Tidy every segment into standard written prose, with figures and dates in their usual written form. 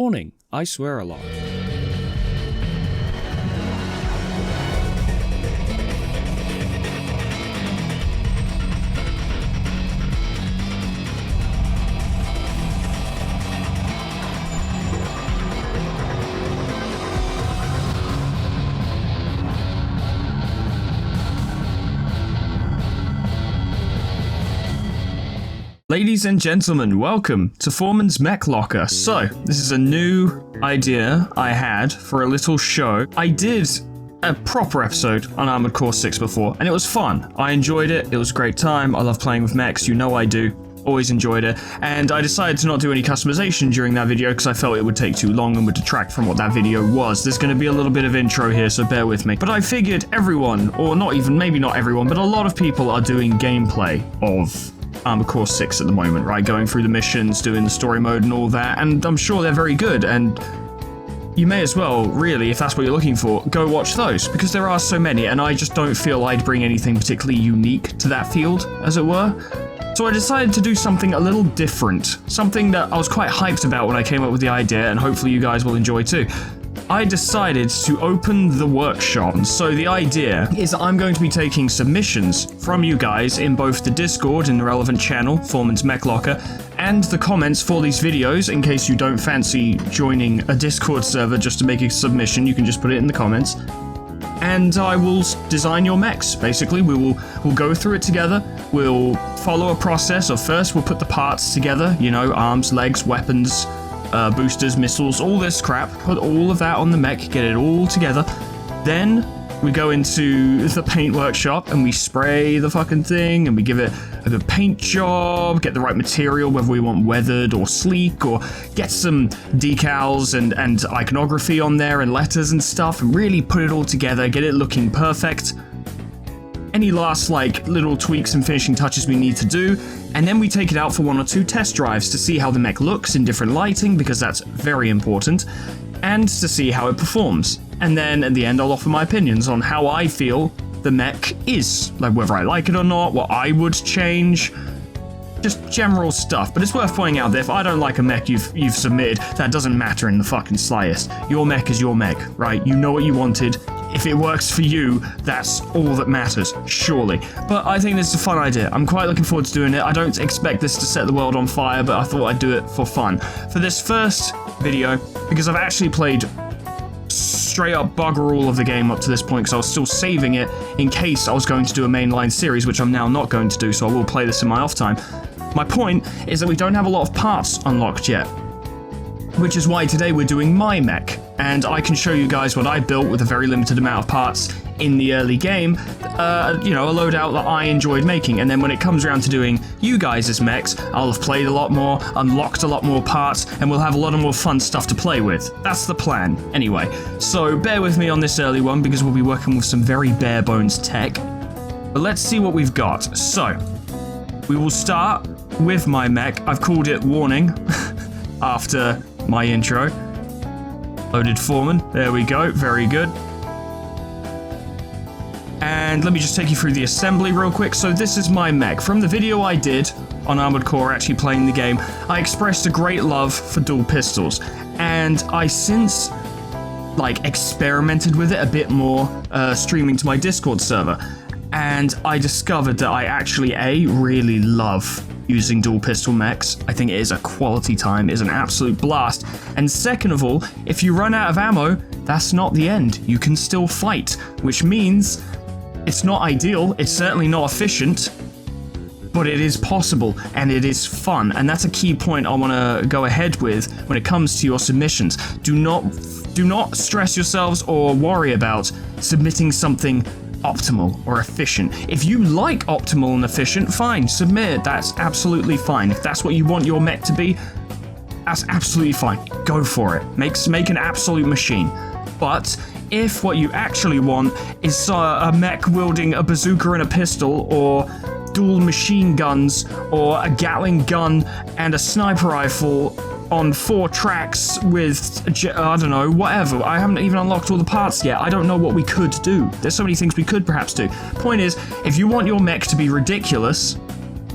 Warning, I swear a lot. Ladies and gentlemen, welcome to Foreman's Mech Locker. So, this is a new idea I had for a little show. I did a proper episode on Armored Core 6 before, and it was fun. I enjoyed it. It was a great time. I love playing with mechs. You know I do. Always enjoyed it. And I decided to not do any customization during that video because I felt it would take too long and would detract from what that video was. There's going to be a little bit of intro here, so bear with me. But I figured everyone, or not even, maybe not everyone, but a lot of people are doing gameplay of Armored Core 6 at the moment, right? Going through the missions, doing the story mode and all that, and I'm sure they're very good, and you may as well, really, if that's what you're looking for, go watch those, because there are so many, and I just don't feel I'd bring anything particularly unique to that field, as it were. So I decided to do something a little different, something that I was quite hyped about when I came up with the idea, and hopefully you guys will enjoy too. I decided to open the workshop. So the idea is that I'm going to be taking submissions from you guys in both the Discord in the relevant channel, Foreman's Mech Locker, and the comments for these videos. In case you don't fancy joining a Discord server just to make a submission, you can just put it in the comments. And I will design your mechs, basically. We'll go through it together. We'll follow a process of first we'll put the parts together, you know, arms, legs, weapons, boosters, missiles, all this crap, put all of that on the mech, get it all together. Then we go into the paint workshop and we spray the fucking thing and we give it a good paint job, get the right material, whether we want weathered or sleek, or get some decals and iconography on there and letters and stuff, and really put it all together, get it looking perfect. Any last little tweaks and finishing touches we need to do, and then we take it out for 1 or 2 test drives to see how the mech looks in different lighting, because that's very important, and to see how it performs. And then at the end I'll offer my opinions on how I feel the mech is, like whether I like it or not, what I would change, just general stuff. But it's worth pointing out that if I don't like a mech you've submitted, that doesn't matter in the fucking slightest. Your mech is your mech, right? You know what you wanted. If it works for you, that's all that matters, surely. But I think this is a fun idea. I'm quite looking forward to doing it. I don't expect this to set the world on fire, but I thought I'd do it for fun. For this first video, because I've actually played straight up bugger all of the game up to this point, because I was still saving it in case I was going to do a mainline series, which I'm now not going to do, so I will play this in my off time. My point is that we don't have a lot of parts unlocked yet, which is why today we're doing my mech, and I can show you guys what I built with a very limited amount of parts in the early game, you know, a loadout that I enjoyed making, and then when it comes around to doing you guys' mechs, I'll have played a lot more, unlocked a lot more parts, and we'll have a lot of more fun stuff to play with. That's the plan, anyway. So bear with me on this early one, because we'll be working with some very bare bones tech. But let's see what we've got. So, we will start with my mech. I've called it Warning, after my intro. Loaded Foreman, there we go, very good. And let me just take you through the assembly real quick. So this is my mech. From the video I did on Armored Core, actually playing the game, I expressed a great love for dual pistols. And I since, experimented with it a bit more, streaming to my Discord server. And I discovered that I actually, really love using dual pistol mechs. I think it is a quality time, it is an absolute blast. And second of all, if you run out of ammo, that's not the end. You can still fight, which means it's not ideal, it's certainly not efficient, but it is possible and it is fun. And that's a key point I want to go ahead with when it comes to your submissions. Do not stress yourselves or worry about submitting something optimal or efficient. If you like optimal and efficient, fine, submit it. That's absolutely fine. If that's what you want your mech to be, that's absolutely fine. Go for it. Make an absolute machine. But if what you actually want is a mech wielding a bazooka and a pistol, or dual machine guns, or a Gatling gun and a sniper rifle on 4 tracks with, I don't know, whatever. I haven't even unlocked all the parts yet. I don't know what we could do. There's so many things we could perhaps do. Point is, if you want your mech to be ridiculous,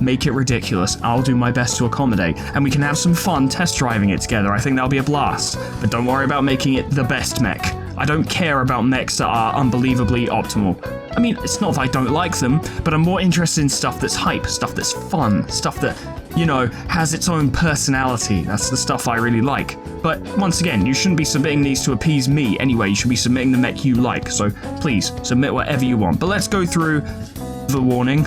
make it ridiculous. I'll do my best to accommodate, and we can have some fun test driving it together. I think that'll be a blast. But don't worry about making it the best mech. I don't care about mechs that are unbelievably optimal. I mean, it's not that I don't like them, but I'm more interested in stuff that's hype, stuff that's fun, stuff that, you know, has its own personality. That's the stuff I really like. But once again, you shouldn't be submitting these to appease me anyway. You should be submitting the mech you like. So please, submit whatever you want. But let's go through the warning.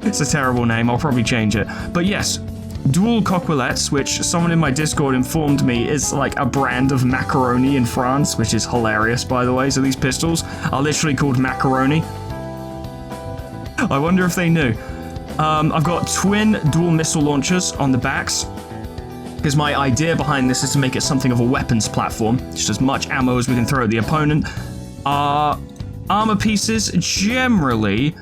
It's a terrible name, I'll probably change it. But yes, dual coquillettes, which someone in my Discord informed me is like a brand of macaroni in France, which is hilarious, by the way. So these pistols are literally called macaroni. I wonder if they knew. I've got twin dual missile launchers on the backs, because my idea behind this is to make it something of a weapons platform, just as much ammo as we can throw at the opponent. Armor pieces, generally,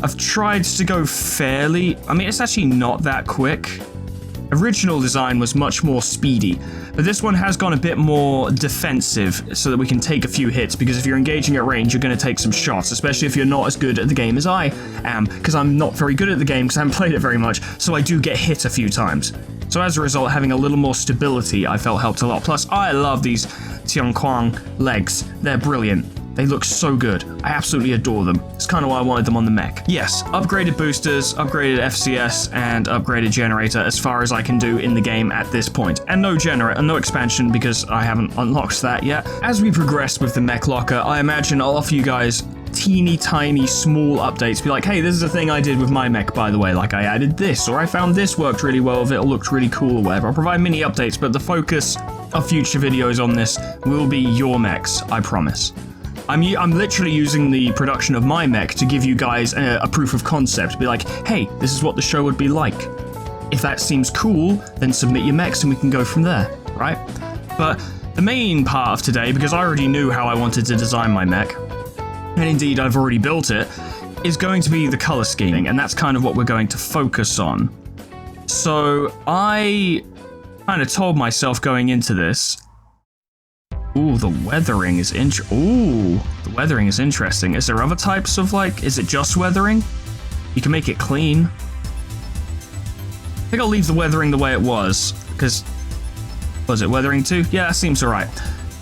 I've tried to go fairly. I mean, it's actually not that quick. Original design was much more speedy, but this one has gone a bit more defensive so that we can take a few hits, because if you're engaging at range, you're going to take some shots, especially if you're not as good at the game as I am, because I'm not very good at the game because I haven't played it very much, so I do get hit a few times. So as a result, having a little more stability I felt helped a lot. Plus, I love these Tianquan legs. They're brilliant. They look so good. I absolutely adore them. It's kind of why I wanted them on the mech. Yes, upgraded boosters, upgraded FCS, and upgraded generator as far as I can do in the game at this point. And no generator, no expansion because I haven't unlocked that yet. As we progress with the mech locker, I imagine I'll offer you guys teeny tiny small updates. Be like, hey, this is a thing I did with my mech, by the way. Like, I added this, or I found this worked really well with it, or looked really cool, or whatever. I'll provide mini updates, but the focus of future videos on this will be your mechs, I promise. I'm literally using the production of my mech to give you guys a proof of concept. Be like, hey, this is what the show would be like. If that seems cool, then submit your mechs and we can go from there, right? But the main part of today, because I already knew how I wanted to design my mech, and indeed I've already built it, is going to be the color scheming, and that's kind of what we're going to focus on. So I kind of told myself going into this, ooh, the weathering is the weathering is interesting. Is there other types of, like, is it just weathering? You can make it clean. I think I'll leave the weathering the way it was, because, was it weathering too? Yeah, that seems alright.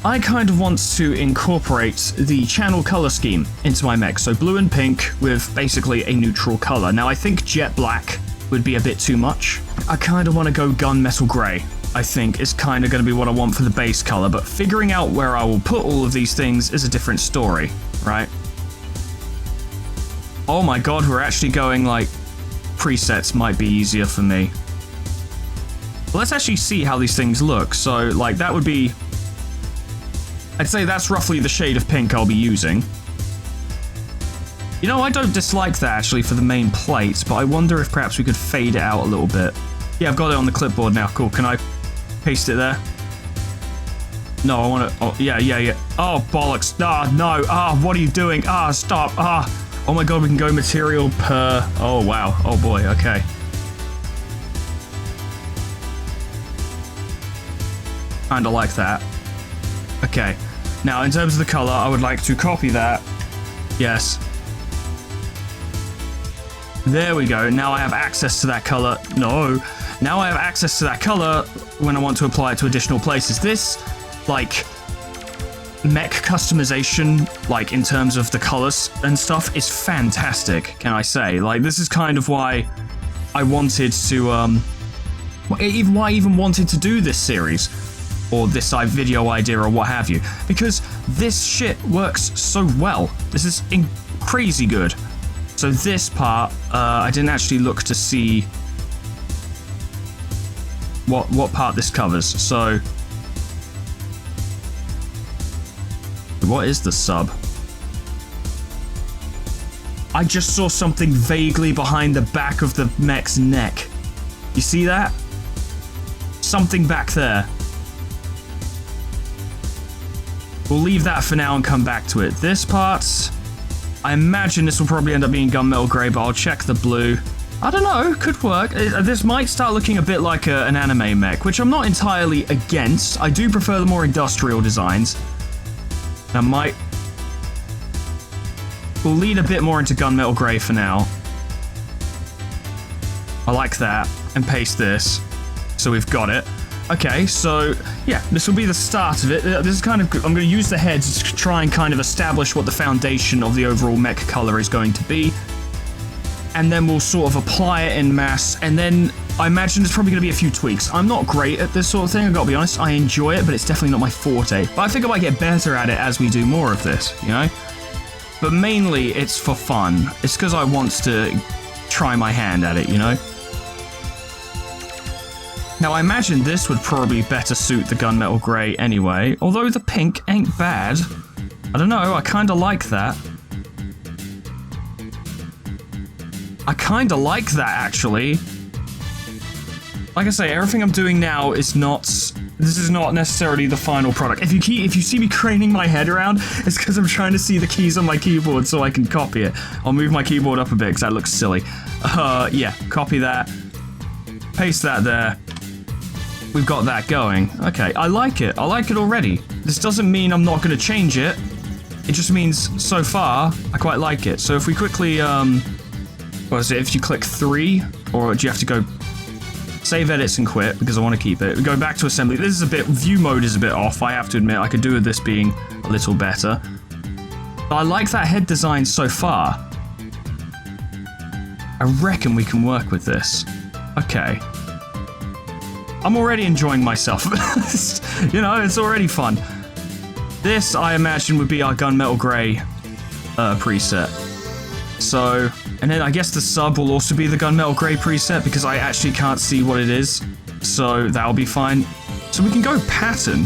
I kind of want to incorporate the channel color scheme into my mech, so blue and pink with basically a neutral color. Now, I think jet black would be a bit too much. I kind of want to go gunmetal gray. I think is kind of going to be what I want for the base color, but figuring out where I will put all of these things is a different story, right? Oh my god, we're actually going, like, presets might be easier for me. Let's actually see how these things look. So, like, that would be, I'd say that's roughly the shade of pink I'll be using. You know, I don't dislike that actually for the main plate, but I wonder if perhaps we could fade it out a little bit. Yeah, I've got it on the clipboard now. Cool. Can I paste it there? No, I want to... Oh, yeah. Oh, bollocks. Ah, no. Ah, what are you doing? Ah, stop. Ah. Oh my god, we can go material per... Oh, wow. Oh, boy. Okay. Kinda like that. Okay. Now, in terms of the color, I would like to copy that. Yes. There we go. Now I have access to that color. No. Now I have access to that color when I want to apply it to additional places. This, like, mech customization, like, in terms of the colors and stuff, is fantastic, can I say. Like, this is kind of why I wanted to, why I even wanted to do this series, or this video idea, or what have you, because this shit works so well. This is crazy good. So this part, I didn't actually look to see what part this covers. So what is the sub? I just saw something vaguely behind the back of the mech's neck. You see that? Something back there. We'll leave that for now and come back to it. This part, I imagine this will probably end up being gunmetal grey, but I'll check the blue. I don't know, could work. This might start looking a bit like an anime mech, which I'm not entirely against. I do prefer the more industrial designs. We'll lean a bit more into gunmetal grey for now. I like that. And paste this. So we've got it. Okay, so yeah, this will be the start of it. This is kind of, I'm going to use the heads to try and kind of establish what the foundation of the overall mech color is going to be. And then we'll sort of apply it en masse, and then I imagine there's probably going to be a few tweaks. I'm not great at this sort of thing, I've got to be honest. I enjoy it, but it's definitely not my forte. But I think I might get better at it as we do more of this, you know? But mainly, it's for fun. It's because I want to try my hand at it, you know? Now, I imagine this would probably better suit the gunmetal grey anyway, although the pink ain't bad. I don't know, I kind of like that. I kind of like that, actually. Like I say, everything I'm doing now is not... This is not necessarily the final product. If you see me craning my head around, it's because I'm trying to see the keys on my keyboard so I can copy it. I'll move my keyboard up a bit because that looks silly. Yeah, copy that. Paste that there. We've got that going. Okay, I like it. I like it already. This doesn't mean I'm not going to change it. It just means, so far, I quite like it. So if we quickly, what is it? If you click 3, or do you have to go save edits and quit, because I want to keep it. We go back to assembly. This is a bit, view mode is a bit off, I have to admit. I could do with this being a little better. But I like that head design so far. I reckon we can work with this. Okay. I'm already enjoying myself. You know, it's already fun. This, I imagine, would be our gunmetal grey preset. So, and then I guess the sub will also be the gunmetal grey preset because I actually can't see what it is. So that'll be fine. So we can go pattern.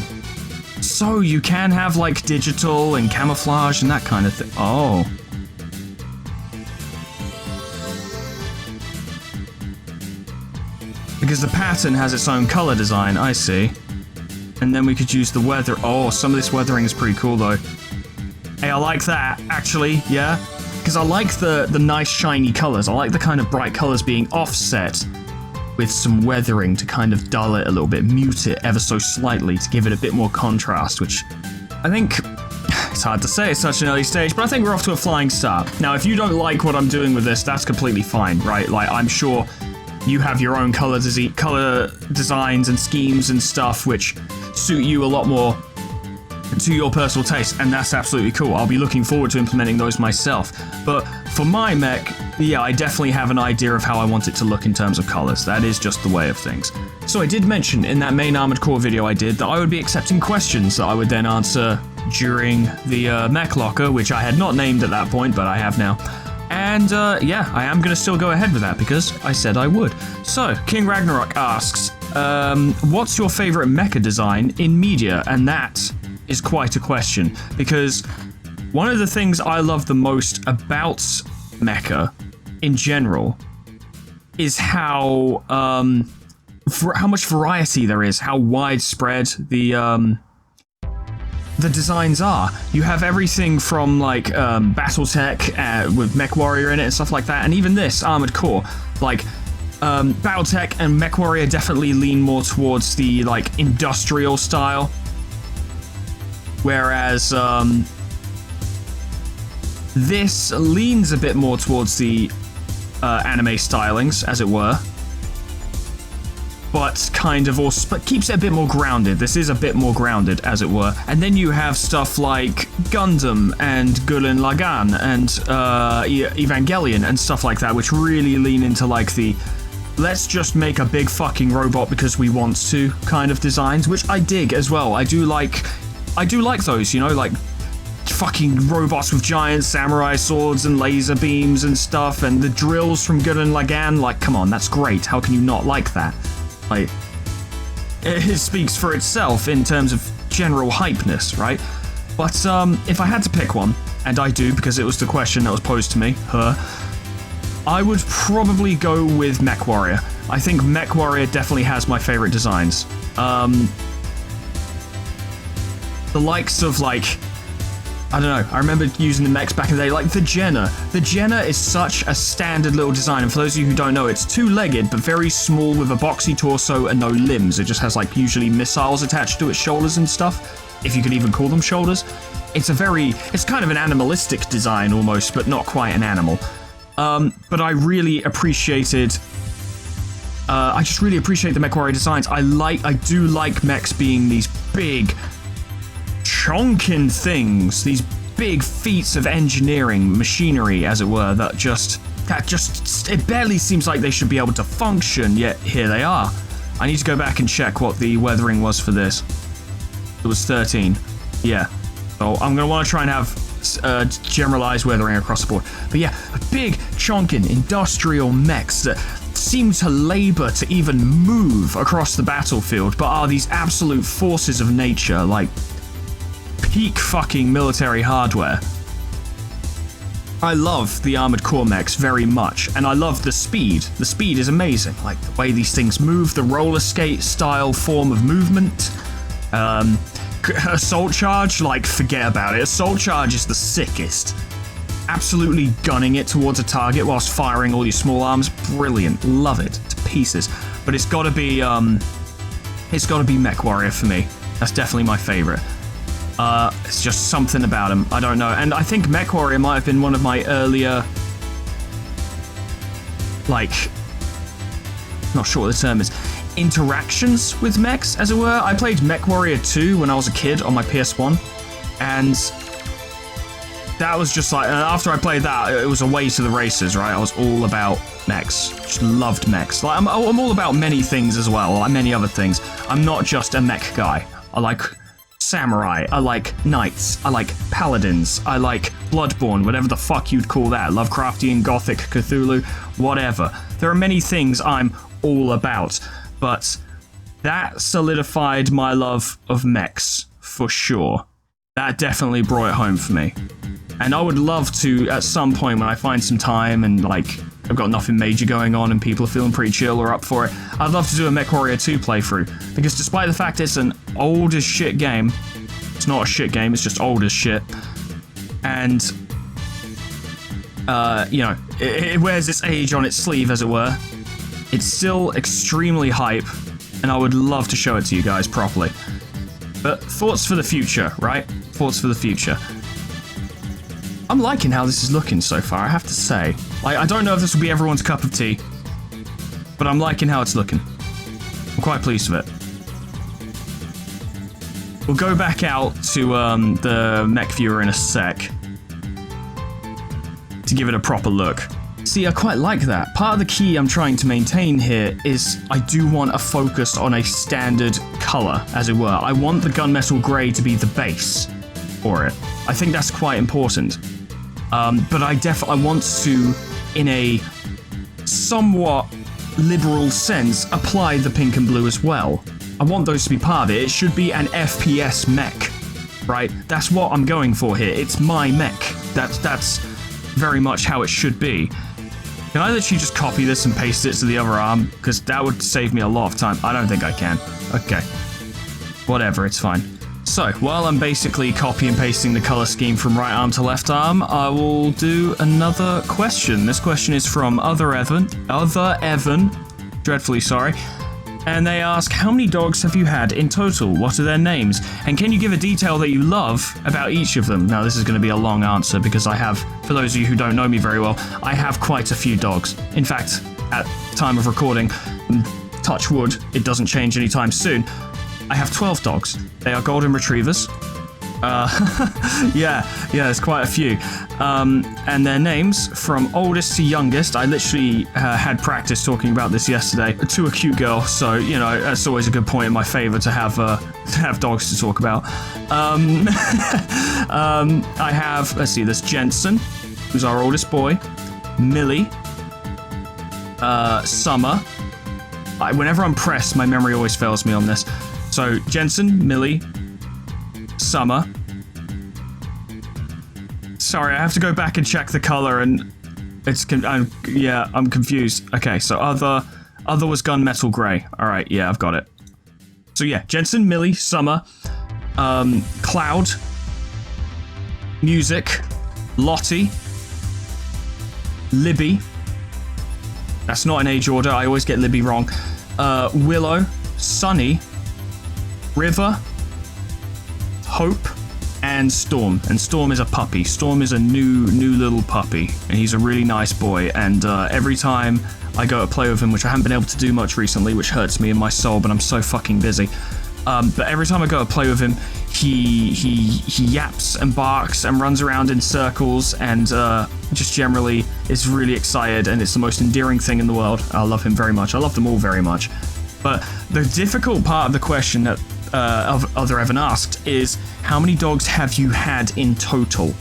So you can have like digital and camouflage and that kind of thing. Oh. Because the pattern has its own color design, I see. And then we could use the weather. Oh, some of this weathering is pretty cool though. Hey, I like that, actually, yeah? Because I like the nice shiny colors. I like the kind of bright colors being offset with some weathering to kind of dull it a little bit, mute it ever so slightly to give it a bit more contrast, which I think, it's hard to say at such an early stage, but I think we're off to a flying start. Now, if you don't like what I'm doing with this, that's completely fine, right? Like, I'm sure you have your own color designs and schemes and stuff which suit you a lot more to your personal taste, and that's absolutely cool. I'll be looking forward to implementing those myself. But for my mech, yeah, I definitely have an idea of how I want it to look in terms of colors. That is just the way of things. So I did mention in that main Armored Core video I did that I would be accepting questions that I would then answer during the mech locker, which I had not named at that point, but I have now. And yeah, I am going to still go ahead with that because I said I would. So, King Ragnarok asks, what's your favorite mecha design in media? And that is quite a question, because one of the things I love the most about mecha in general is how much variety there is, how widespread the designs are. You have everything from like BattleTech with MechWarrior in it and stuff like that, and even this Armored Core, like BattleTech and MechWarrior definitely lean more towards the like industrial style, whereas this leans a bit more towards the anime stylings, as it were, but kind of also but keeps it a bit more grounded. This is a bit more grounded, as it were. And then you have stuff like Gundam and Gurren Lagann and Evangelion and stuff like that, which really lean into like the let's just make a big fucking robot because we want to kind of designs, which I dig as well. I do like those, you know, like fucking robots with giant samurai swords and laser beams and stuff, and the drills from Gurren Lagann. Like, come on, that's great. How can you not like that? Like, it speaks for itself in terms of general hypeness, right? But if I had to pick one, and I do because it was the question that was posed to me, I would probably go with MechWarrior. I think MechWarrior definitely has my favorite designs. The likes of, like, I don't know, I remember using the mechs back in the day, like the Jenna. The Jenna is such a standard little design, and for those of you who don't know, it's two-legged, but very small with a boxy torso and no limbs. It just has, like, usually missiles attached to its shoulders and stuff, if you could even call them shoulders. It's kind of an animalistic design almost, but not quite an animal. But I really appreciated I just really appreciate the MechWarrior designs. I do like mechs being these big, chonking things, these big feats of engineering, machinery, as it were, that just, it barely seems like they should be able to function, yet here they are. I need to go back and check what the weathering was for this. It was 13. Yeah. So I'm going to want to try and have generalized weathering across the board. But yeah, big, chonking, industrial mechs that seem to labor to even move across the battlefield, but are these absolute forces of nature, like peak fucking military hardware. I love the Armored Core mechs very much, and I love the speed. The speed is amazing, like the way these things move, the roller skate style form of movement. Assault charge, like, forget about it. Assault charge is the sickest. Absolutely gunning it towards a target whilst firing all your small arms. Brilliant. Love it to pieces. But it's gotta be MechWarrior for me. That's definitely my favorite. It's just something about him. I don't know. And I think MechWarrior might have been one of my earlier, like, not sure what the term is, interactions with mechs, as it were. I played MechWarrior 2 when I was a kid on my PS1, and that was just like, after I played that, it was a way to the races, right? I was all about mechs. Just loved mechs. Like, I'm all about many things as well, like many other things. I'm not just a mech guy. I like samurai, I like knights, I like paladins, I like Bloodborne, whatever the fuck you'd call that, Lovecraftian, Gothic, Cthulhu, whatever. There are many things I'm all about, but that solidified my love of mechs, for sure. That definitely brought it home for me. And I would love to, at some point when I find some time and, like, I've got nothing major going on and people are feeling pretty chill or up for it, I'd love to do a MechWarrior 2 playthrough. Because despite the fact it's an old as shit game, it's not a shit game, it's just old as shit. And, you know, it wears its age on its sleeve, as it were. It's still extremely hype, and I would love to show it to you guys properly. But thoughts for the future, right? Thoughts for the future. I'm liking how this is looking so far, I have to say. Like, I don't know if this will be everyone's cup of tea, but I'm liking how it's looking. I'm quite pleased with it. We'll go back out to the mech viewer in a sec to give it a proper look. See, I quite like that. Part of the key I'm trying to maintain here is I do want a focus on a standard color, as it were. I want the gunmetal grey to be the base for it. I think that's quite important. But I want to, in a somewhat liberal sense, apply the pink and blue as well. I want those to be part of it. It should be an FPS mech, right? That's what I'm going for here. It's my mech. That's very much how it should be. Can I literally just copy this and paste it to the other arm? Because that would save me a lot of time. I don't think I can. Okay. Whatever, it's fine. So, while I'm basically copy and pasting the color scheme from right arm to left arm, I will do another question. This question is from Other Evan, dreadfully sorry. And they ask, how many dogs have you had in total? What are their names? And can you give a detail that you love about each of them? Now, this is going to be a long answer because I have, for those of you who don't know me very well, I have quite a few dogs. In fact, at time of recording, touch wood, it doesn't change anytime soon, I have 12 dogs. They are golden retrievers. Yeah, there's quite a few. And their names, from oldest to youngest, I literally had practice talking about this yesterday, to a cute girl, so, you know, that's always a good point in my favour to have dogs to talk about. I have, let's see, there's Jensen, who's our oldest boy, Millie, Summer. Whenever I'm pressed, my memory always fails me on this. So, Jensen, Millie, Summer. Sorry, I have to go back and check the color, and I'm confused. Okay, so other was gunmetal gray. All right, yeah, I've got it. So yeah, Jensen, Millie, Summer, Cloud, Music, Lottie, Libby. That's not in age order. I always get Libby wrong. Willow, Sunny, River, Hope, and Storm. And Storm is a puppy. Storm is a new little puppy, and he's a really nice boy. And every time I go to play with him, which I haven't been able to do much recently, which hurts me in my soul, but I'm so fucking busy. But every time I go to play with him, he yaps and barks and runs around in circles and just generally is really excited, and it's the most endearing thing in the world. I love him very much. I love them all very much. But the difficult part of the question that Other Evan asked is, how many dogs have you had in total?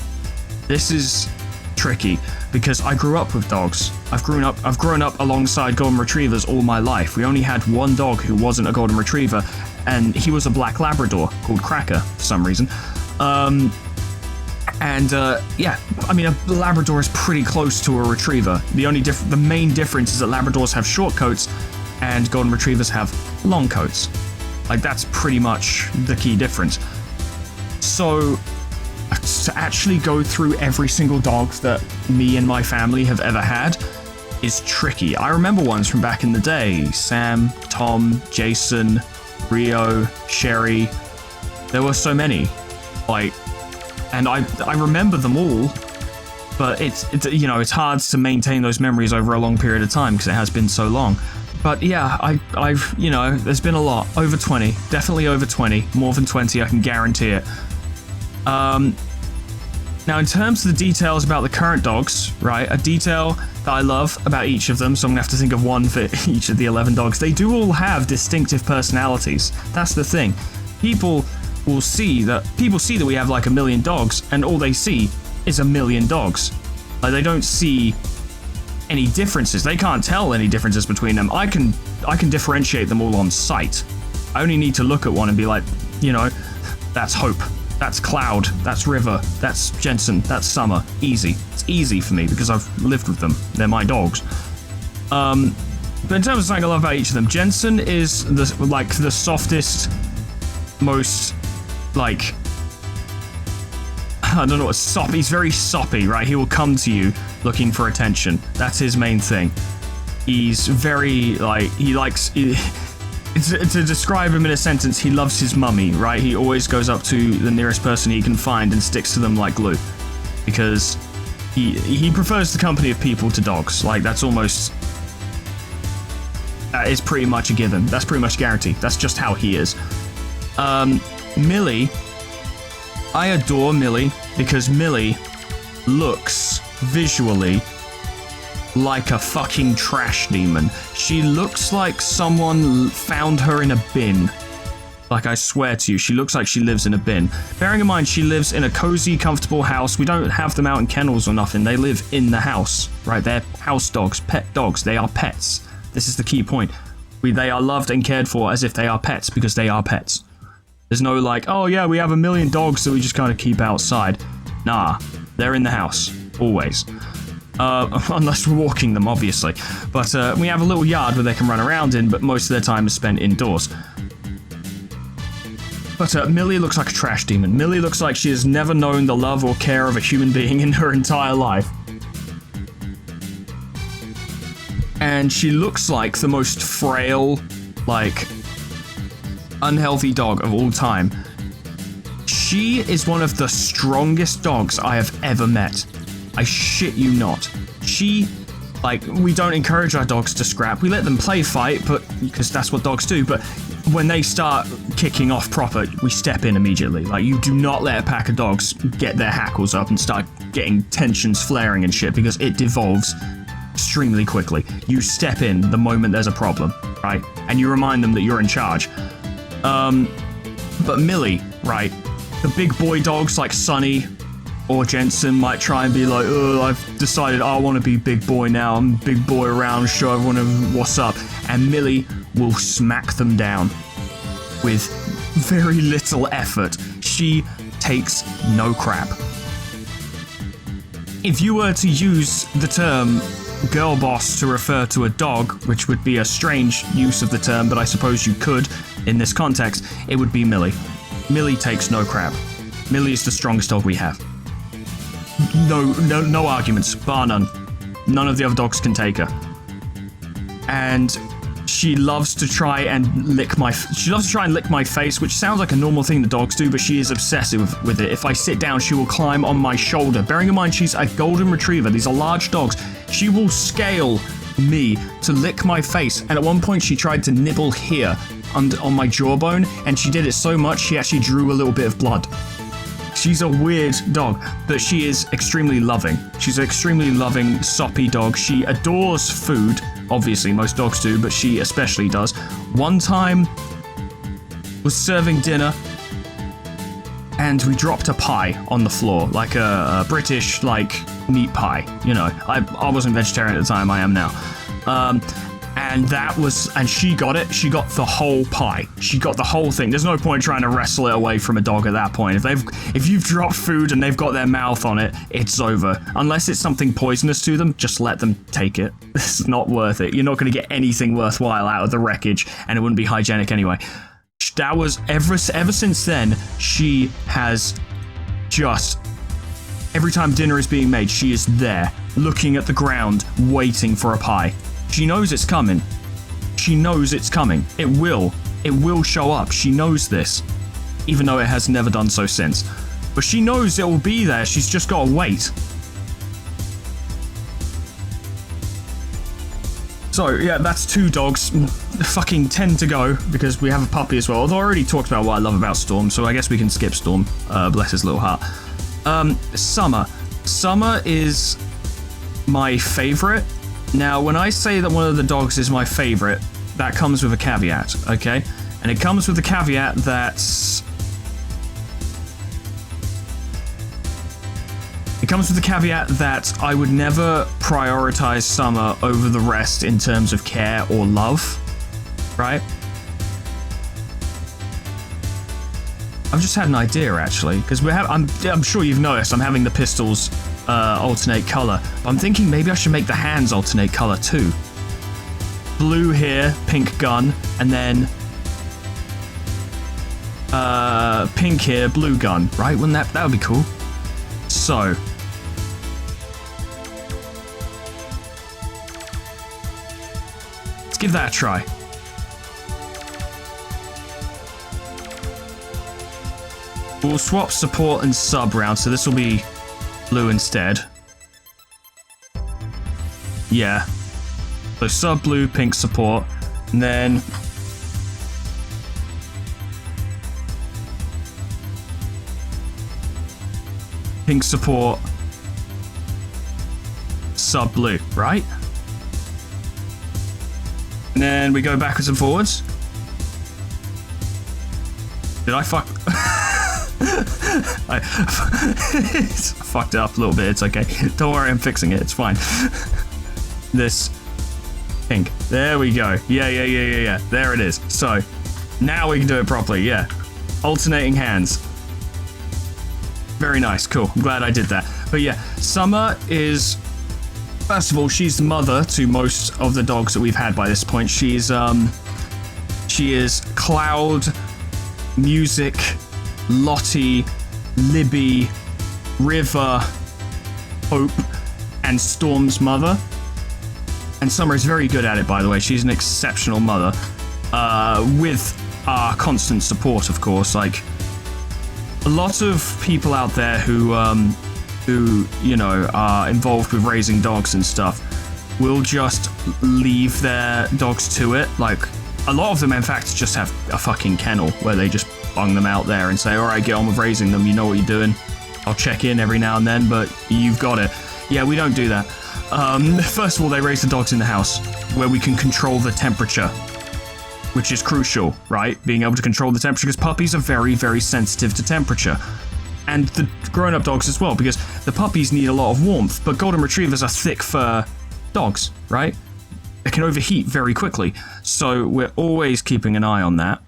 This is tricky because I grew up with dogs. I've grown up alongside golden retrievers all my life. We only had one dog who wasn't a golden retriever, and he was a black Labrador called Cracker for some reason. Yeah, I mean, a Labrador is pretty close to a retriever. The main difference is that Labradors have short coats and golden retrievers have long coats. Like, that's pretty much the key difference. So to actually go through every single dog that me and my family have ever had is tricky. I remember ones from back in the day. Sam, Tom, Jason, Rio, Sherry. There were so many. And I remember them all, but it's hard to maintain those memories over a long period of time because it has been so long. But yeah, I've there's been a lot. Over 20. Definitely over 20. More than 20, I can guarantee it. Now, in terms of the details about the current dogs, right, a detail that I love about each of them, so I'm going to have to think of one for each of the 11 dogs. They do all have distinctive personalities. That's the thing. People see that we have like 1 million dogs, and all they see is 1 million dogs. Like, they don't see any differences. They can't tell any differences between them. I can differentiate them all on sight. I only need to look at one and be like, that's Hope, that's Cloud, that's River, that's Jensen, that's Summer. Easy. It's easy for me because I've lived with them. They're my dogs. But in terms of something I love about each of them, Jensen is the softest, most I don't know what soppy. He's very soppy, right? He will come to you looking for attention. That's his main thing. He's very to describe him in a sentence, he loves his mummy, right? He always goes up to the nearest person he can find and sticks to them like glue, because he prefers the company of people to dogs. Like, that is pretty much a given. That's pretty much guaranteed. That's just how he is. Millie, I adore Millie because Millie looks visually like a fucking trash demon. She looks like someone found her in a bin. Like, I swear to you, she looks like she lives in a bin. Bearing in mind, she lives in a cozy, comfortable house. We don't have them out in kennels or nothing. They live in the house, right? They're house dogs, pet dogs. They are pets. This is the key point. They are loved and cared for as if they are pets, because they are pets. There's no like, oh yeah, we have 1 million dogs that we just kind of keep outside. Nah, they're in the house, always. Unless we're walking them, obviously. But we have a little yard where they can run around in, but most of their time is spent indoors. But Millie looks like a trash demon. Millie looks like she has never known the love or care of a human being in her entire life. And she looks like the most frail, unhealthy dog of all time. She is one of the strongest dogs I have ever met. I shit you not. We don't encourage our dogs to scrap. We let them play fight, because that's what dogs do. But when they start kicking off proper, we step in immediately. Like, you do not let a pack of dogs get their hackles up and start getting tensions flaring and shit, because it devolves extremely quickly. You step in the moment there's a problem, right? And you remind them that you're in charge. But Millie, right? The big boy dogs like Sunny or Jensen might try and be like, oh, I've decided I want to be big boy now. I'm big boy around, show everyone what's up. And Millie will smack them down with very little effort. She takes no crap. If you were to use the term girl boss to refer to a dog, which would be a strange use of the term, but I suppose you could in this context, it would be Millie. Millie takes no crap. Millie is the strongest dog we have. No arguments, bar none. None of the other dogs can take her. And she loves to try and lick my face, which sounds like a normal thing the dogs do, but she is obsessive with it. If I sit down, she will climb on my shoulder. Bearing in mind, she's a golden retriever. These are large dogs. She will scale me to lick my face, and at one point she tried to nibble here on my jawbone, and she did it so much she actually drew a little bit of blood. She's a weird dog, but she is extremely loving. She's an extremely loving, soppy dog. She adores food. Obviously, most dogs do, but she especially does. One time, was serving dinner, and we dropped a pie on the floor, like a British, like, meat pie. You know, I wasn't vegetarian at the time, I am now. And she got it. She got the whole pie. She got the whole thing. There's no point trying to wrestle it away from a dog at that point. If you've dropped food and they've got their mouth on it, it's over. Unless it's something poisonous to them, just let them take it. It's not worth it. You're not going to get anything worthwhile out of the wreckage, and it wouldn't be hygienic anyway. That was ever since then, she has just, every time dinner is being made, she is there, looking at the ground, waiting for a pie. She knows it's coming. She knows it's coming. It will show up. She knows this, even though it has never done so since. But she knows it will be there. She's just got to wait. So, yeah, that's 2 dogs. Fucking 10 to go, because we have a puppy as well. Although I already talked about what I love about Storm, so I guess we can skip Storm. Bless his little heart. Summer. Summer is my favorite. Now, when I say that one of the dogs is my favorite, that comes with a caveat, okay? And it comes with the caveat that... I would never prioritize Summer over the rest in terms of care or love, right? I've just had an idea, actually, because I'm sure you've noticed I'm having the pistols alternate color. But I'm thinking maybe I should make the hands alternate color too. Blue here, pink gun, and then pink here, blue gun, right? Wouldn't that would be cool? So let's give that a try. We'll swap support and sub round, so this will be blue instead. Yeah. So sub blue, pink support, and then pink support, sub blue, right? And then we go backwards and forwards. Did I fuck? I fucked it up a little bit. It's okay. Don't worry, I'm fixing it. It's fine. This pink. There we go. Yeah. There it is. So now we can do it properly. Yeah. Alternating hands. Very nice. Cool. I'm glad I did that. But yeah, Summer is, first of all, she's the mother to most of the dogs that we've had by this point. She is Cloud, Music, Lottie, Libby, River, Hope, and Storm's mother. And Summer is very good at it, by the way. She's an exceptional mother. With our constant support, of course. Like, a lot of people out there who you know, are involved with raising dogs and stuff will just leave their dogs to it. Like, a lot of them, in fact, just have a fucking kennel where they just bung them out there and say, all right, get on with raising them. You know what you're doing. I'll check in every now and then, but you've got it. Yeah, we don't do that. First of all, they raise the dogs in the house where we can control the temperature, which is crucial, right? Being able to control the temperature, because puppies are very, very sensitive to temperature. And the grown-up dogs as well, because the puppies need a lot of warmth, but golden retrievers are thick fur dogs, right? They can overheat very quickly. So we're always keeping an eye on that.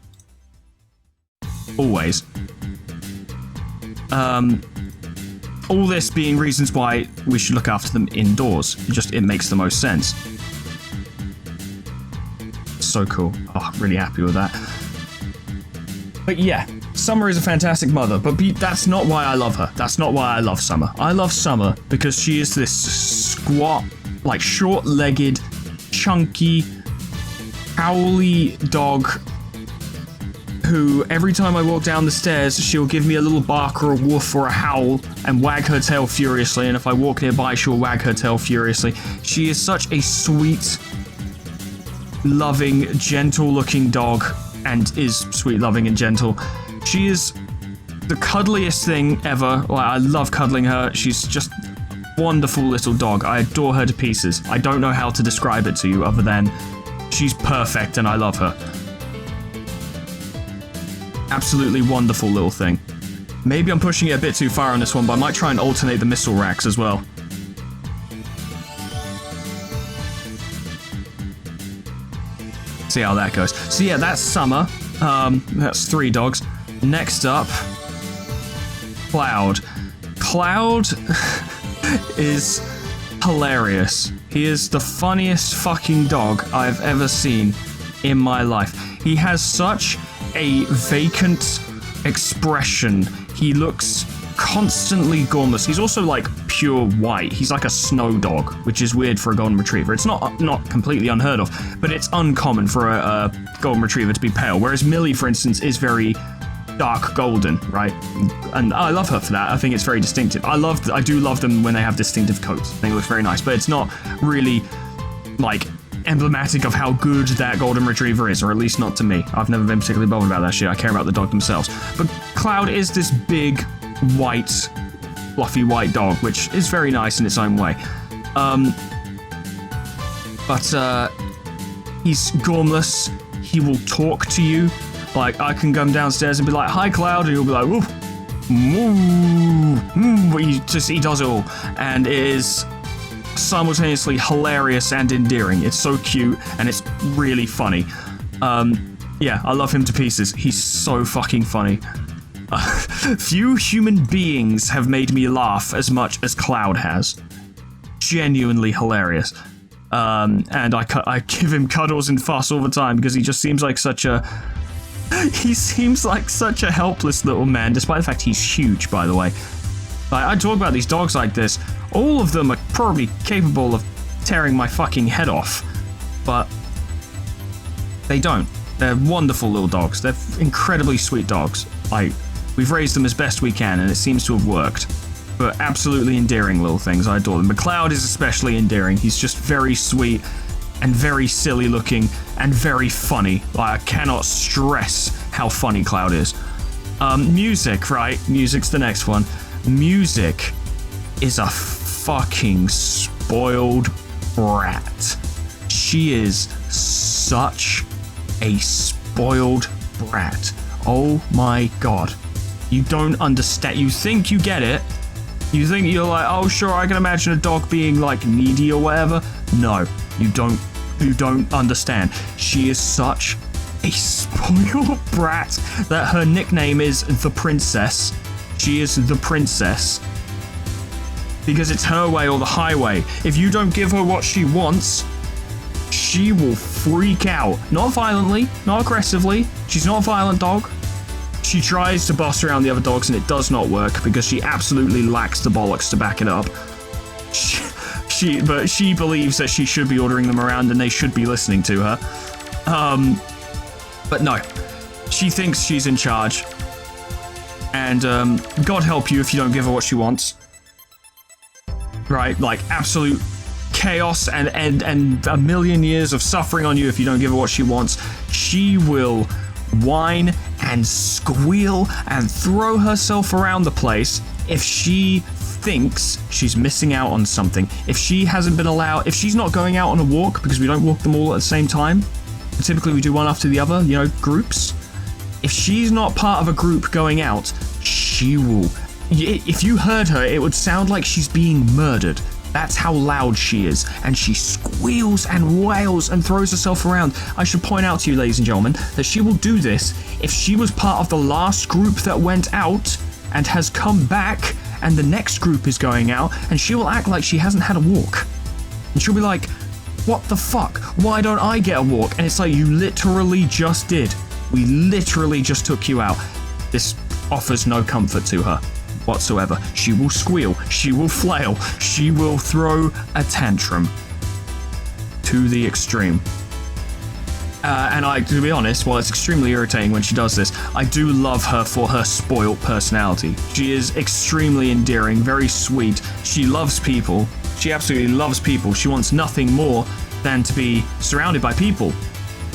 Always. All this being reasons why we should look after them indoors. It makes the most sense. So cool. Oh, really happy with that. But yeah, Summer is a fantastic mother, but that's not why I love her. That's not why I love Summer. I love Summer because she is this squat, like short-legged, chunky, howly dog who every time I walk down the stairs, she'll give me a little bark or a woof or a howl and wag her tail furiously, and if I walk nearby, she'll wag her tail furiously. She is such a sweet, loving, gentle-looking dog, and is sweet, loving, and gentle. She is the cuddliest thing ever. Like, I love cuddling her. She's just wonderful little dog. I adore her to pieces. I don't know how to describe it to you other than she's perfect and I love her. Absolutely wonderful little thing. Maybe I'm pushing it a bit too far on this one, but I might try and alternate the missile racks as well. See how that goes. So yeah, that's Summer. That's 3 dogs. Next up, Cloud. Cloud is hilarious. He is the funniest fucking dog I've ever seen in my life. He has such a vacant expression. He looks constantly gormless. He's also like pure white. He's like a snow dog, which is weird for a golden retriever. It's not completely unheard of, but it's uncommon for a golden retriever to be pale, whereas Millie, for instance, is very dark golden, right? And I love her for that. I think it's very distinctive. I do love them when they have distinctive coats. I think it looks very nice, but it's not really like emblematic of how good that golden retriever is, or at least not to me. I've never been particularly bothered about that shit. I care about the dog themselves. But Cloud is this big, white, fluffy white dog, which is very nice in its own way. But he's gormless. He will talk to you. Like, I can come downstairs and be like, "Hi, Cloud," and he'll be like, "Woof, moo." He does it all, and it is simultaneously hilarious and endearing. It's so cute, and it's really funny. Yeah, I love him to pieces. He's so fucking funny. Few human beings have made me laugh as much as Cloud has. Genuinely hilarious. And I give him cuddles and fuss all the time because he just seems like such a... He seems like such a helpless little man, despite the fact he's huge, by the way. Like, I talk about these dogs like this. All of them are probably capable of tearing my fucking head off. But they don't. They're wonderful little dogs. They're incredibly sweet dogs. Like, we've raised them as best we can, and it seems to have worked. But absolutely endearing little things. I adore them. But Cloud is especially endearing. He's just very sweet and very silly looking and very funny. Like, I cannot stress how funny Cloud is. Music, right? Music's the next one. Music is a fucking spoiled brat. She is such a spoiled brat. Oh my god. You don't understand. You think you get it. You think you're like, oh sure, I can imagine a dog being like needy or whatever. No, you don't. You don't understand. She is such a spoiled brat that her nickname is the Princess. She is the Princess. Because it's her way or the highway. If you don't give her what she wants, she will freak out. Not violently, not aggressively. She's not a violent dog. She tries to boss around the other dogs and it does not work because she absolutely lacks the bollocks to back it up. But she believes that she should be ordering them around and they should be listening to her. But no, she thinks she's in charge. And God help you if you don't give her what she wants. Right, like absolute chaos and a million years of suffering on you if you don't give her what she wants. She will whine and squeal and throw herself around the place if she thinks she's missing out on something. If she hasn't been allowed, if she's not going out on a walk, because we don't walk them all at the same time, typically we do one after the other, you know, groups. If she's not part of a group going out, she will... If you heard her, it would sound like she's being murdered. That's how loud she is. And she squeals and wails and throws herself around. I should point out to you, ladies and gentlemen, that she will do this if she was part of the last group that went out and has come back and the next group is going out, and she will act like she hasn't had a walk. And she'll be like, what the fuck? Why don't I get a walk? And it's like, you literally just did. We literally just took you out. This offers no comfort to her whatsoever. She will squeal, she will flail, she will throw a tantrum to the extreme. And to be honest, while it's extremely irritating when she does this, I do love her for her spoiled personality. She is extremely endearing, very sweet. She loves people. She absolutely loves people. She wants nothing more than to be surrounded by people.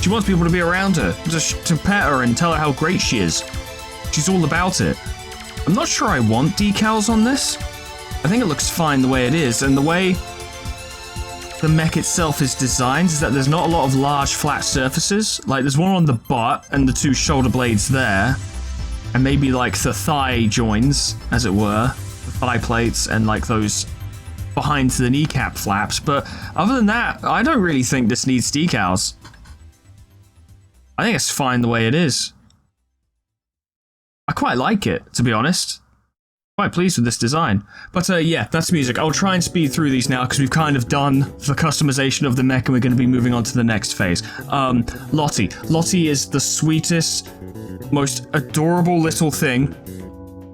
She wants people to be around her, just to pet her and tell her how great she is. She's all about it. I'm not sure I want decals on this. I think it looks fine the way it is, and the way the mech itself is designed is that there's not a lot of large flat surfaces. Like there's one on the butt and the two shoulder blades there, and maybe like the thigh joins, as it were, the thigh plates and like those behind the kneecap flaps. But other than that, I don't really think this needs decals. I think it's fine the way it is. I quite like it, to be honest. Quite pleased with this design. But yeah, that's music. I'll try and speed through these now because we've kind of done the customization of the mech and we're going to be moving on to the next phase. Lottie. Lottie is the sweetest, most adorable little thing.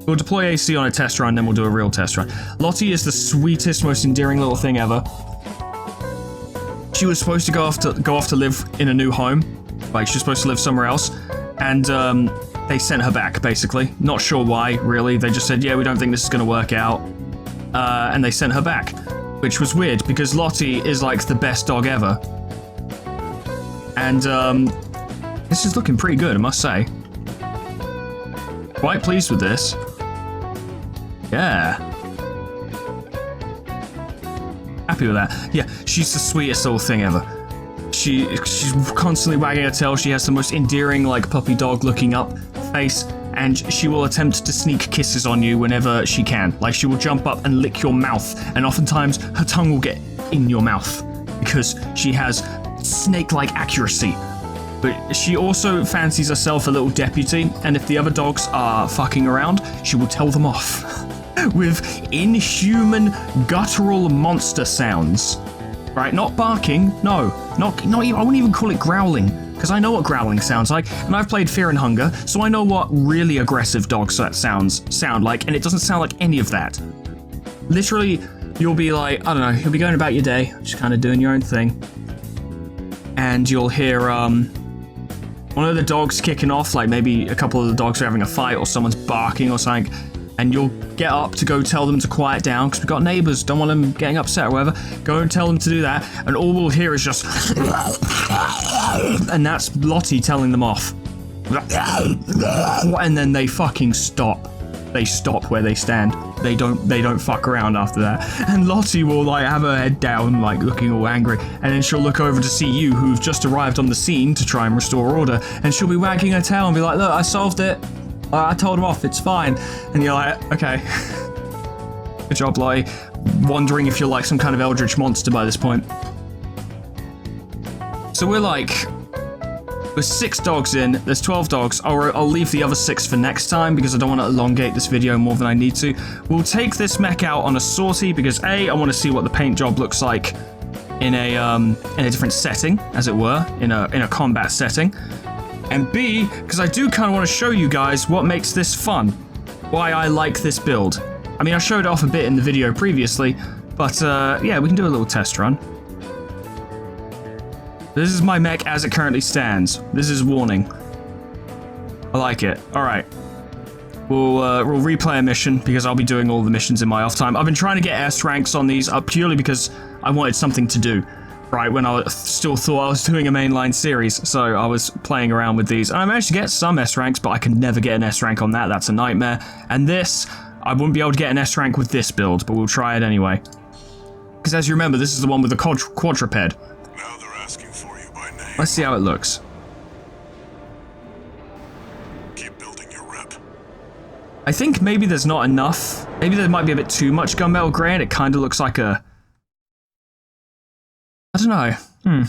We'll deploy AC on a test run, then we'll do a real test run. Lottie is the sweetest, most endearing little thing ever. She was supposed to go off to live in a new home. Like, she was supposed to live somewhere else. And, they sent her back, basically. Not sure why, really. They just said, yeah, we don't think this is going to work out. And they sent her back. Which was weird, because Lottie is, like, the best dog ever. And, this is looking pretty good, I must say. Quite pleased with this. Yeah. Happy with that. Yeah, she's the sweetest little thing ever. She's constantly wagging her tail. She has the most endearing, like, puppy dog looking up face, and she will attempt to sneak kisses on you whenever she can. Like, she will jump up and lick your mouth, and oftentimes her tongue will get in your mouth because she has snake-like accuracy. But she also fancies herself a little deputy, and if the other dogs are fucking around, she will tell them off with inhuman, guttural monster sounds. Right, not barking, no, not even, I wouldn't even call it growling, because I know what growling sounds like, and I've played Fear and Hunger, so I know what really aggressive dog sound like, and it doesn't sound like any of that. Literally, you'll be like, I don't know, you'll be going about your day, just kind of doing your own thing, and you'll hear, one of the dogs kicking off, like maybe a couple of the dogs are having a fight, or someone's barking or something, and you'll get up to go tell them to quiet down, because we've got neighbours, don't want them getting upset or whatever. Go and tell them to do that, and all we'll hear is just and that's Lottie telling them off. And then they fucking stop. They stop where they stand. They don't fuck around after that. And Lottie will like have her head down, like looking all angry, and then she'll look over to see you, who've just arrived on the scene to try and restore order, and she'll be wagging her tail and be like, look, I solved it. I told him off, it's fine. And you're like, okay. Good job, Lottie. Wondering if you're like some kind of eldritch monster by this point. So we're 6 dogs in, there's 12 dogs. I'll leave the other 6 for next time because I don't want to elongate this video more than I need to. We'll take this mech out on a sortie because A, I want to see what the paint job looks like in a different setting, as it were, in a combat setting. And B, because I do kind of want to show you guys what makes this fun. Why I like this build. I mean, I showed it off a bit in the video previously, but yeah, we can do a little test run. This is my mech as it currently stands. This is warning. I like it. Alright. We'll replay a mission because I'll be doing all the missions in my off time. I've been trying to get S ranks on these up purely because I wanted something to do. Right, when I still thought I was doing a mainline series, so I was playing around with these. And I managed to get some S ranks, but I can never get an S rank on that. That's a nightmare. And this, I wouldn't be able to get an S rank with this build, but we'll try it anyway. Because as you remember, this is the one with the quadruped. Now they're asking for you by name. Let's see how it looks. Keep building your rep. I think maybe there's not enough. Maybe there might be a bit too much gunmetal grey, and it kind of looks like a... I don't know.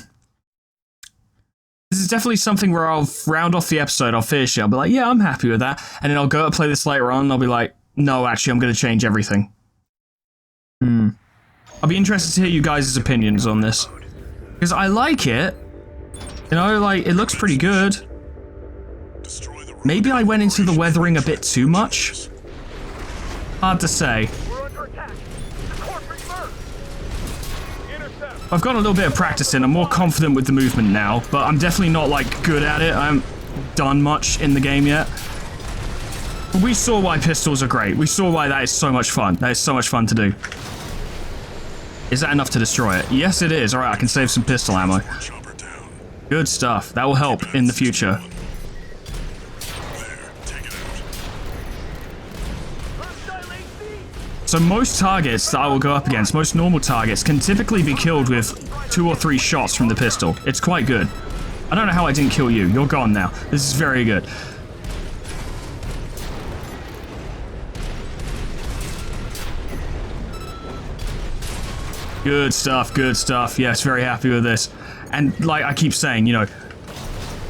This is definitely something where I'll round off the episode, I'll finish it, I'll be like, yeah, I'm happy with that. And then I'll go to play this later on, and I'll be like, no, actually, I'm going to change everything. I'll be interested to hear you guys' opinions on this. Because I like it. You know, like, it looks pretty good. Maybe I went into the weathering a bit too much. Hard to say. I've got a little bit of practice in. I'm more confident with the movement now, but I'm definitely not, like, good at it. I haven't done much in the game yet. We saw why pistols are great. We saw why that is so much fun. That is so much fun to do. Is that enough to destroy it? Yes, it is. All right, I can save some pistol ammo. Good stuff. That will help in the future. So most targets that I will go up against, most normal targets, can typically be killed with 2 or 3 shots from the pistol. It's quite good. I don't know how I didn't kill you. You're gone now. This is very good. Good stuff, good stuff. Yes, very happy with this. And like I keep saying, you know,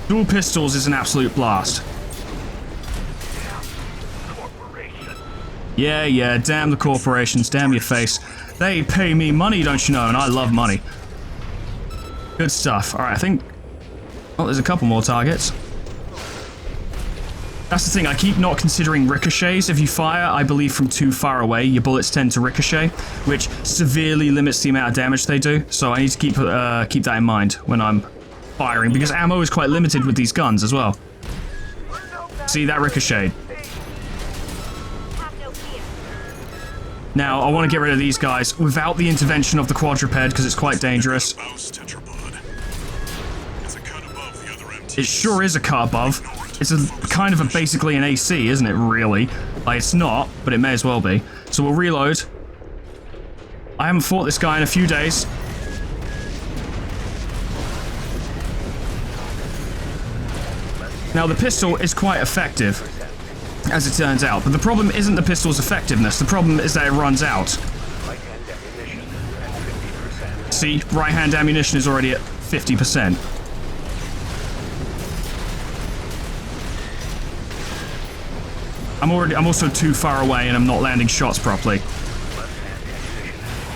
dual pistols is an absolute blast. Yeah, damn the corporations, damn your face. They pay me money, don't you know, and I love money. Good stuff. Alright, I think... Oh, there's a couple more targets. That's the thing, I keep not considering ricochets. If you fire, I believe, from too far away, your bullets tend to ricochet, which severely limits the amount of damage they do. So I need to keep that in mind when I'm firing, because ammo is quite limited with these guns as well. See, that ricocheted. Now, I want to get rid of these guys without the intervention of the quadruped, because it's quite dangerous. It sure is a cut above. It's a kind of basically an AC, isn't it, really? Like, it's not, but it may as well be. So we'll reload. I haven't fought this guy in a few days. Now, the pistol is quite effective, as it turns out. But the problem isn't the pistol's effectiveness. The problem is that it runs out. See, right-hand ammunition is already at 50%. I'm also too far away and I'm not landing shots properly.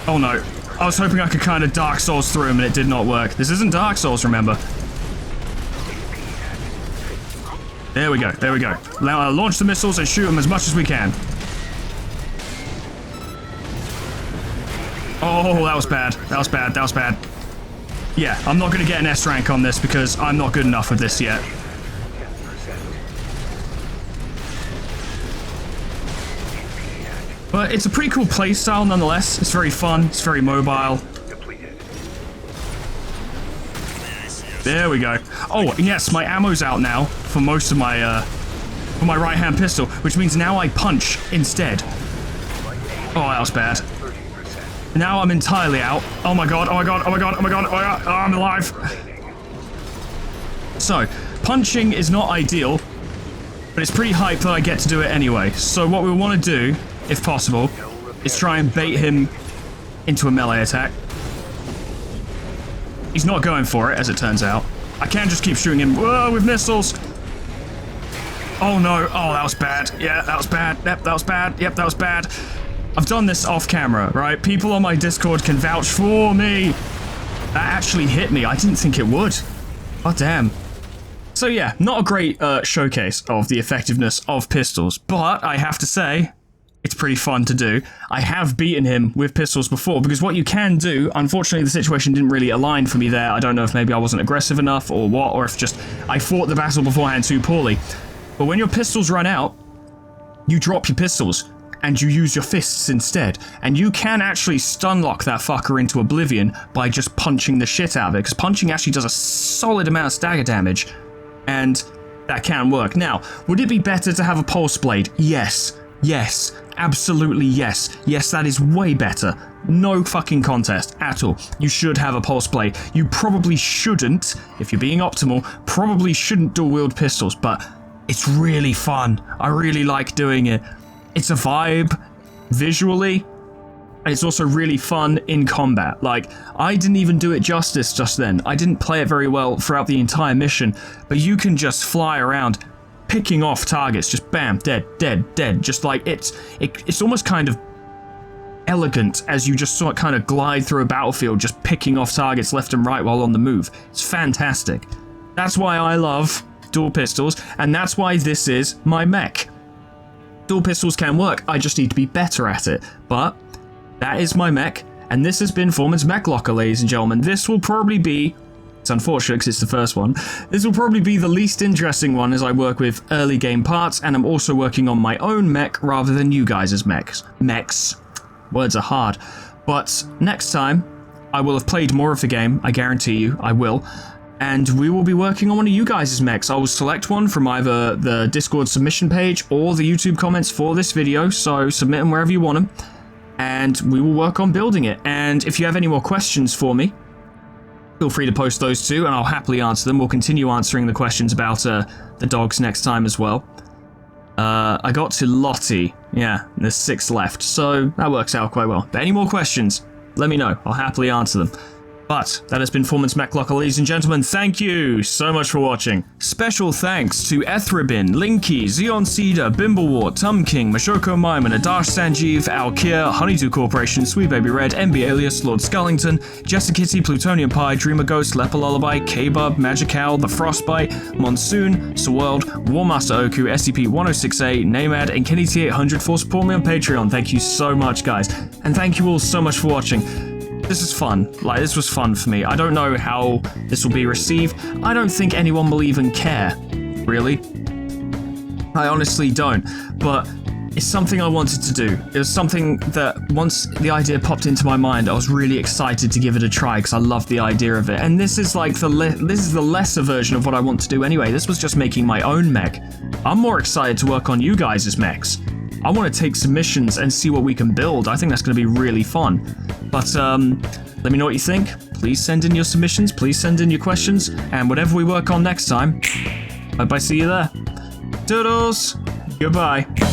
Oh no. I was hoping I could kind of Dark Souls through him and it did not work. This isn't Dark Souls, remember. There we go, there we go. Now launch the missiles and shoot them as much as we can. Oh, that was bad. That was bad, that was bad. Yeah, I'm not going to get an S rank on this because I'm not good enough with this yet. But it's a pretty cool playstyle nonetheless. It's very fun, it's very mobile. There we go. Oh, and yes, my ammo's out now for most of my right-hand pistol, which means now I punch instead. Oh, that was bad. Now I'm entirely out. Oh my god, oh my god, oh my god, oh my god, oh my god, oh, I'm alive. So, punching is not ideal, but it's pretty hype that I get to do it anyway. So what we want to do, if possible, is try and bait him into a melee attack. He's not going for it, as it turns out. I can just keep shooting him with missiles. Oh no, oh that was bad. Yeah, that was bad. Yep, that was bad. Yep, that was bad. I've done this off camera, right? People on my Discord can vouch for me. That actually hit me. I didn't think it would. Oh damn. So yeah, not a great showcase of the effectiveness of pistols, but I have to say, it's pretty fun to do. I have beaten him with pistols before, because what you can do, unfortunately the situation didn't really align for me there. I don't know if maybe I wasn't aggressive enough or what, or if just I fought the battle beforehand too poorly. But when your pistols run out, you drop your pistols and you use your fists instead. And you can actually stun lock that fucker into oblivion by just punching the shit out of it, because punching actually does a solid amount of stagger damage, and that can work. Now, would it be better to have a pulse blade? Yes. Yes, absolutely yes. Yes, that is way better. No fucking contest at all. You should have a pulse blade. You probably shouldn't, if you're being optimal, probably shouldn't dual wield pistols, but it's really fun. I really like doing it. It's a vibe visually, and it's also really fun in combat. Like, I didn't even do it justice just then. I didn't play it very well throughout the entire mission, but you can just fly around picking off targets, just bam, dead, dead, dead. Just like, it's almost kind of elegant as you just sort of kind of glide through a battlefield, just picking off targets left and right while on the move. It's fantastic. That's why I love dual pistols, and that's why this is my mech. Dual pistols can work, I just need to be better at it. But that is my mech, And this has been Foreman's Mech Locker, ladies and gentlemen. This will probably be, it's unfortunate because it's the first one, this will probably be the least interesting one as I work with early game parts, and I'm also working on my own mech rather than you guys' mechs. Mechs. Words are hard. But next time, I will have played more of the game, I guarantee you, I will. And we will be working on one of you guys' mechs. I will select one from either the Discord submission page or the YouTube comments for this video, so submit them wherever you want them. And we will work on building it. And if you have any more questions for me, feel free to post those too, and I'll happily answer them. We'll continue answering the questions about the dogs next time as well. I got to Lottie. Yeah, there's 6 left, so that works out quite well. But any more questions, let me know. I'll happily answer them. But that has been Foreman's Mech Locker, ladies and gentlemen. Thank you so much for watching. Special thanks to Ethrabin, Linky, Xeon Cedar, Bimblewart, Tum King, Mashoko Myman, Adash Sanjeev, Alkir, Honeydew Corporation, Sweet Baby Red, MB Alias, Lord Scullington, Jessica Kitty, Plutonium Pie, Dreamer Ghost, Leper Lullaby, K-Bub, Magic Owl, The Frostbite, Monsoon, Swirled, Warmaster Oku, SCP-106A, Namad, and Kenny T800 for supporting me on Patreon. Thank you so much, guys. And thank you all so much for watching. This is fun. Like, this was fun for me. I don't know how this will be received. I don't think anyone will even care, really. I honestly don't, but it's something I wanted to do. It was something that once the idea popped into my mind, I was really excited to give it a try because I love the idea of it. And this is like the lesser version of what I want to do anyway. This was just making my own mech. I'm more excited to work on you guys' mechs. I want to take submissions and see what we can build. I think that's going to be really fun. But let me know what you think. Please send in your submissions. Please send in your questions. And whatever we work on next time, hope I see you there. Toodles! Goodbye.